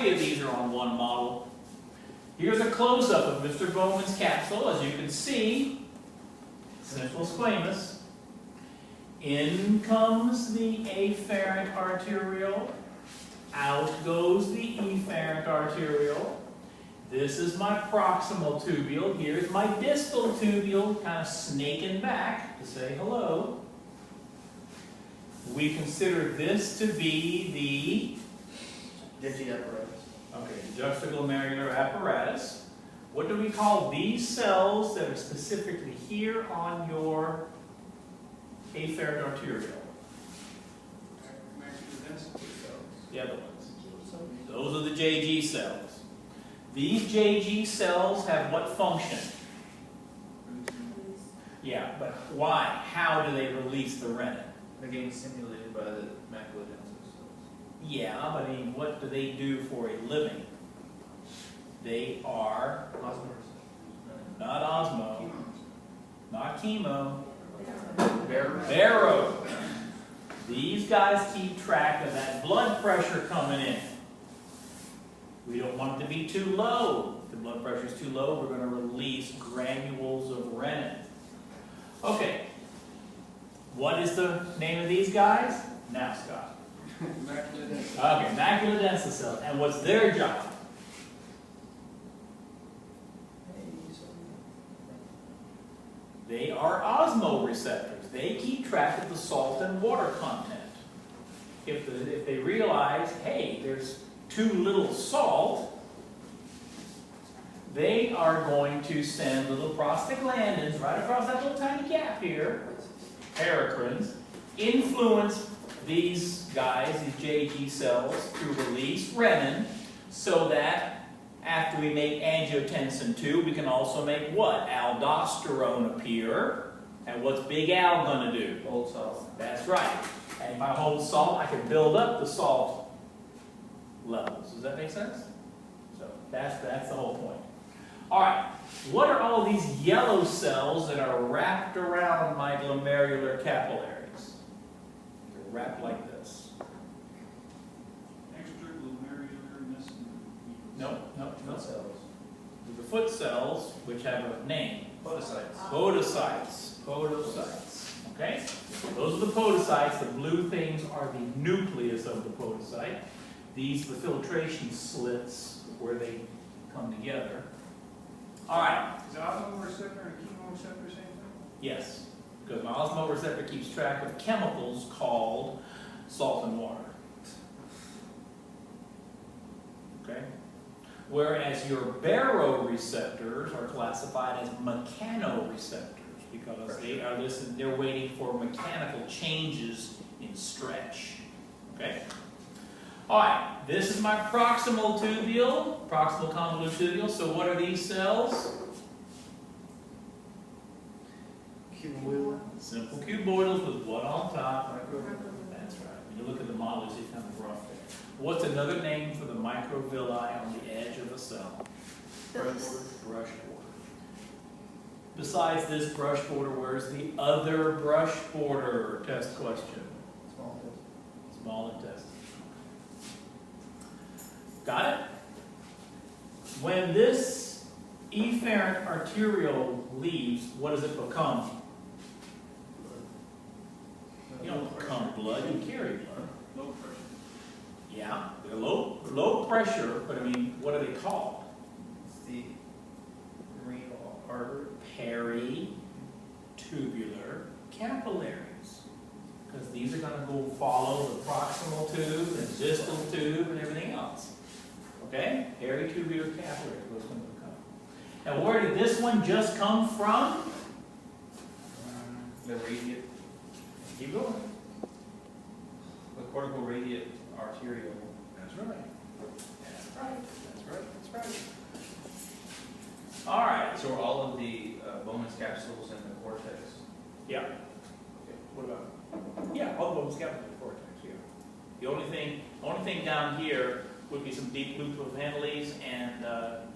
majority of these are on one model. Here's a close-up of Mr. Bowman's capsule. As you can see, simple squamous. In comes the afferent arteriole. Out goes the efferent arteriole. This is my proximal tubule. Here's my distal tubule, kind of snaking back to say hello. We consider this to be the juxtaglomerular apparatus. What do we call these cells that are specifically here on your afferent arteriole? The other ones. Those are the JG cells. These JG cells have what function? Yeah, but why? How do they release the renin? They're getting stimulated by the macula densa cells. Yeah, but I mean, what do they do for a living? They are not osmo, not chemo, baro. These guys keep track of that blood pressure coming in. We don't want it to be too low. If the blood pressure is too low, we're going to release granules of renin. Okay. What is the name of these guys? Now, Scott. Macula densa. Okay, macula densa cells. And what's their job? They are osmoreceptors. They keep track of the salt and water content. If they realize, hey, there's too little salt, they are going to send little prostaglandins right across that little tiny gap here, paracrines, influence these guys, these JG cells, to release renin, so that after we make angiotensin II, we can also make what? Aldosterone appear. And what's Big Al going to do? Hold salt. That's right. And if I hold salt, I can build up the salt levels. Does that make sense? So that's the whole point. All right. What are all these yellow cells that are wrapped around my glomerular capillaries? They're wrapped like this. Extraglomerular mesentery. No. Foot cells. The foot cells, which have a name. Podocytes. Podocytes. Okay? Those are the podocytes. The blue things are the nucleus of the podocyte. These are the filtration slits where they come together. All right. Is the osmoreceptor and chemoreceptor same thing? Yes. Because an osmoreceptor keeps track of chemicals called salt and water. Okay? Whereas your baroreceptors are classified as mechanoreceptors because they're waiting for mechanical changes in stretch. Okay? All right, this is my proximal tubule, proximal convoluted tubule. So what are these cells? Cuboidal. Simple cuboidals with what on top? That's right. When you look at the model, you see kind of rough there. What's another name for the microvilli on the edge of a cell? Brush border. Besides this brush border, where's the other brush border? Test question. Small intestine. Small intestine. Got it? When this efferent arteriole leaves, what does it become? You don't become blood, you carry blood. Low pressure. Yeah, they're low pressure, but I mean, what are they called? It's the renal artery. Peritubular capillaries. Because these are going to go follow the proximal tube and distal tube and everything else. Okay? Peritubular capillaries, what's going to become. And where did this one just come from? The radiate. Keep going. The cortical radiate arteriole. That's right. That's right. That's right. That's right. All right. So are all of the Bowman's capsules in the cortex? Yeah. Okay. What about? Yeah, all of those got the cortex. Yeah. The only thing down here would be some deep loop of Henleys and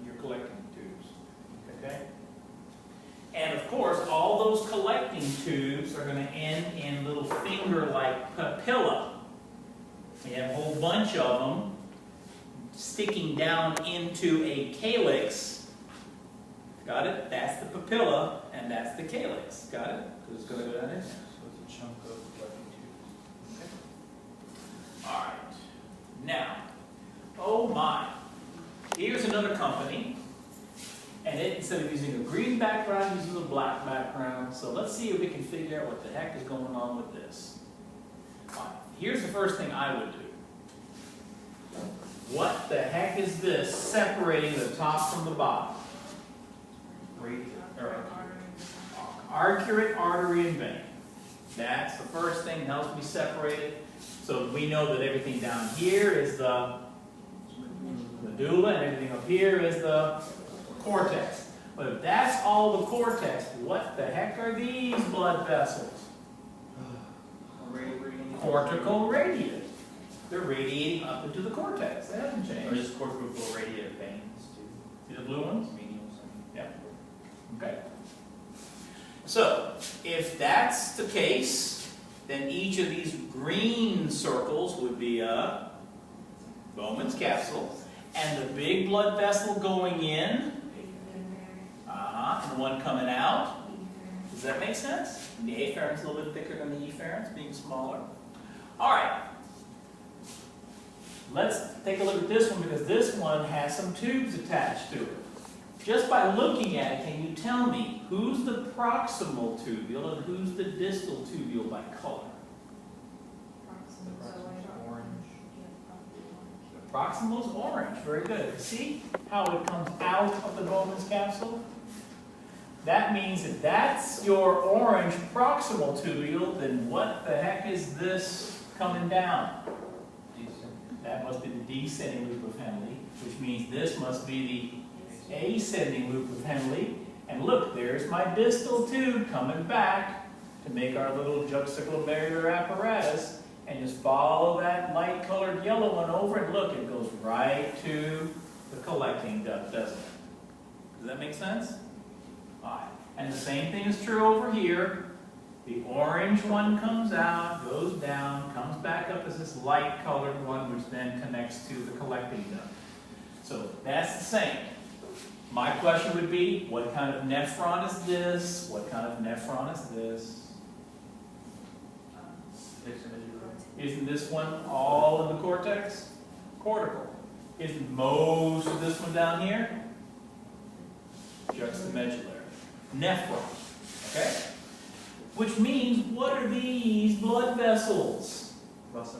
your collecting tubes. Okay. And of course, all those collecting tubes are going to end in little finger-like papilla. You have a whole bunch of them sticking down into a calyx. Got it? That's the papilla, and that's the calyx. Got it? Because it's going to go down in there. So it's a chunk of collecting tubes. All right. Now, oh my. Here's another company. And it, instead of using a green background, uses a black background. So let's see if we can figure out what the heck is going on with this. All right. Here's the first thing I would do. What the heck is this separating the top from the bottom? Arcuate artery and vein. That's the first thing that helps me separate it. So we know that everything down here is the medulla and everything up here is the cortex. But if that's all the cortex, what the heck are these blood vessels? Cortical radiate. They're radiating up into the cortex. That hasn't Or changed. just cortical radiative veins too. See the blue ones? Medials. Yeah. Okay. So, if that's the case, then each of these green circles would be a Bowman's capsule, and the big blood vessel going in, and the one coming out. Does that make sense? The afferent's a little bit thicker than the efferent, being smaller. All right. Let's take a look at this one because this one has some tubes attached to it. Just by looking at it, can you tell me who's the proximal tubule and who's the distal tubule by color? Orange. The proximal's orange. Very good. See how it comes out of the Bowman's capsule? That means if that's your orange proximal tubule, then what the heck is this coming down? That must be the descending loop of Henle, which means this must be the ascending loop of Henle. And look, there's my distal tube coming back to make our little juxtacular barrier apparatus. And just follow that light-colored yellow one over, and look, it goes right to the collecting duct, doesn't it? Does that make sense? All right. And the same thing is true over here. The orange one comes out, goes down, comes back up as this light-colored one, which then connects to the collecting duct. So that's the same. My question would be, what kind of nephron is this? What kind of nephron is this? Isn't this one all in the cortex? Cortical. Isn't most of this one down here? Juxtamedullary. Nephron. Okay? Which means, what are these blood vessels? Vasa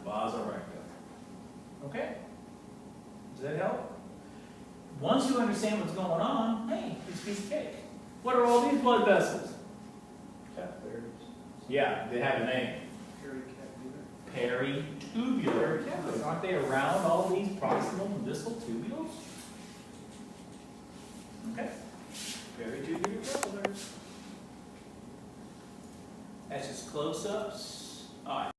Vasorecta. Okay? Does that help? Once you understand what's going on, hey, it's a piece of cake. What are all these blood vessels? capillaries. Yeah, they have a name. Peritubular capillaries. Aren't they around all these proximal and distal tubules? Okay. Peritubular capillaries. That's just close-ups. All right.